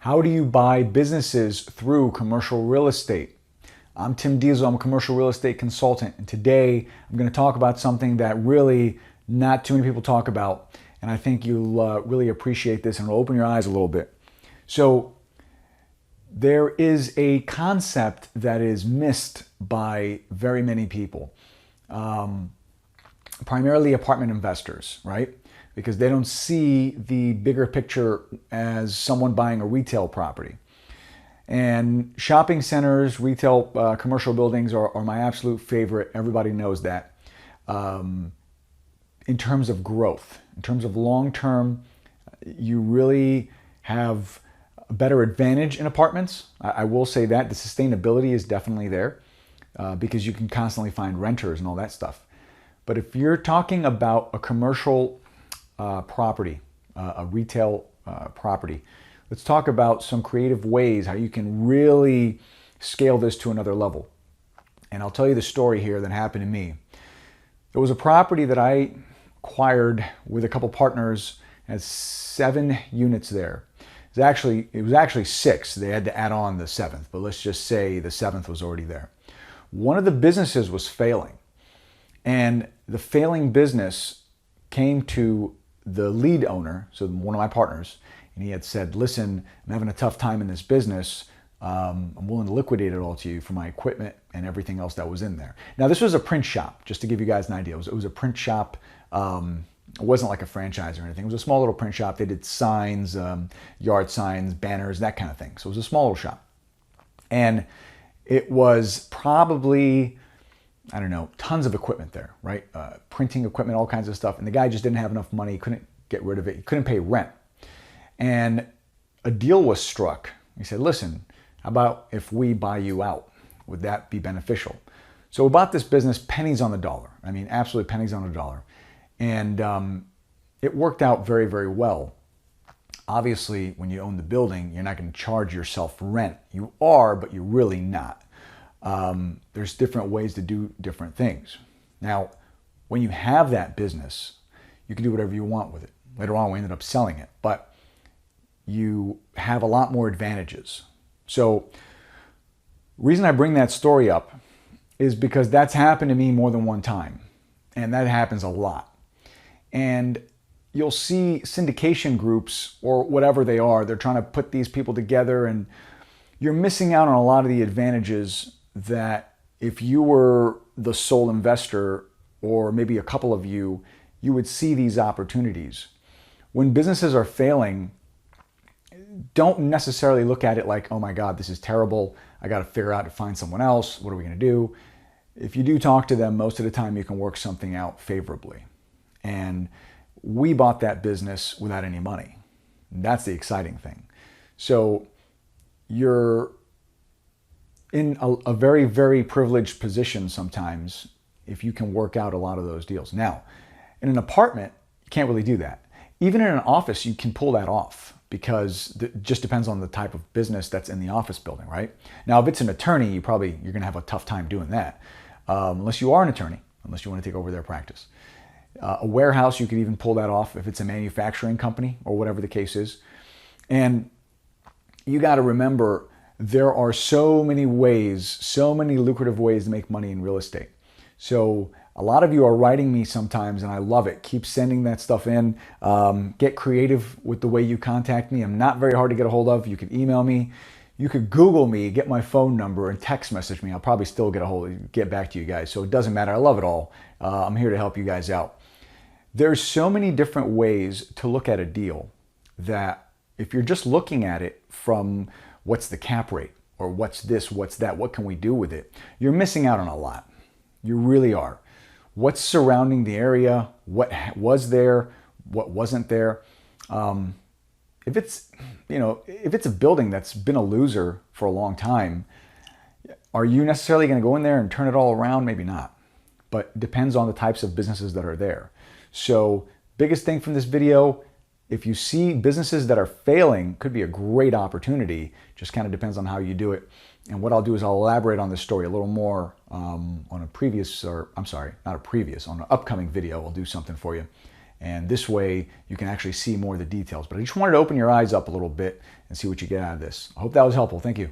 How do you buy businesses through commercial real estate? I'm Tim Diesel, I'm a commercial real estate consultant, and today I'm going to talk about something that really not too many people talk about, and I think you'll really appreciate this and it'll open your eyes a little bit. So there is a concept that is missed by very many people, primarily apartment investors, right? Because they don't see the bigger picture as someone buying a retail property. And shopping centers, retail, commercial buildings are my absolute favorite. Everybody knows that. In terms of growth, in terms of long-term, you really have a better advantage in apartments. I will say that the sustainability is definitely there because you can constantly find renters and all that stuff. But if you're talking about a commercial property, a retail property, let's talk about some creative ways how you can really scale this to another level. And I'll tell you the story here that happened to me. There was a property that I acquired with a couple partners, had 7 units there. It was actually 6. They had to add on the 7th, but let's just say the 7th was already there. One of the businesses was failing, and the failing business came to the lead owner, so one of my partners, and he had said, listen, I'm having a tough time in this business. I'm willing to liquidate it all to you for my equipment and everything else that was in there. Now, this was a print shop, just to give you guys an idea. It was a print shop. It wasn't like a franchise or anything. It was a small little print shop. They did signs, yard signs, banners, that kind of thing. So it was a small little shop. And it was probably, I don't know, tons of equipment there, right? Printing equipment, all kinds of stuff. And the guy just didn't have enough money. He couldn't get rid of it. He couldn't pay rent. And a deal was struck. He said, listen, how about if we buy you out? Would that be beneficial? So we bought this business pennies on the dollar. I mean, absolutely pennies on the dollar. And it worked out very, very well. Obviously, when you own the building, you're not going to charge yourself rent. You are, but you're really not. There's different ways to do different things. Now, when you have that business, you can do whatever you want with it. Later on, we ended up selling it, but you have a lot more advantages. So, reason I bring that story up is because that's happened to me more than one time, and that happens a lot. And you'll see syndication groups or whatever they are, they're trying to put these people together, and you're missing out on a lot of the advantages that if you were the sole investor, or maybe a couple of you would see these opportunities. When businesses are failing, don't necessarily look at it like, oh my God, this is terrible. I got to figure out to find someone else. What are we going to do? If you do talk to them, most of the time you can work something out favorably. And we bought that business without any money. That's the exciting thing. So you're in a very, very privileged position sometimes if you can work out a lot of those deals. Now, in an apartment, you can't really do that. Even in an office, you can pull that off because it just depends on the type of business that's in the office building, right? Now, if it's an attorney, you're going to have a tough time doing that, unless you are an attorney, unless you want to take over their practice. A warehouse, you could even pull that off if it's a manufacturing company or whatever the case is. And you got to remember, there are so many ways, so many lucrative ways to make money in real estate. So a lot of you are writing me sometimes, and I love it. Keep sending that stuff in. Get creative with the way you contact me. I'm not very hard to get a hold of. You can email me. You could Google me, get my phone number, and text message me. I'll probably still get back to you guys. So it doesn't matter. I love it all. I'm here to help you guys out. There's so many different ways to look at a deal that if you're just looking at it from what's the cap rate or what's this, what's that, what can we do with it, you're missing out on a lot. You really are. What's surrounding the area, what was there, what wasn't there. If it's a building that's been a loser for a long time, are you necessarily going to go in there and turn it all around? Maybe not. But it depends on the types of businesses that are there. So biggest thing from this video, if you see businesses that are failing, could be a great opportunity. Just kind of depends on how you do it. And what I'll do is I'll elaborate on this story a little more on an upcoming video. I'll do something for you. And this way you can actually see more of the details. But I just wanted to open your eyes up a little bit and see what you get out of this. I hope that was helpful. Thank you.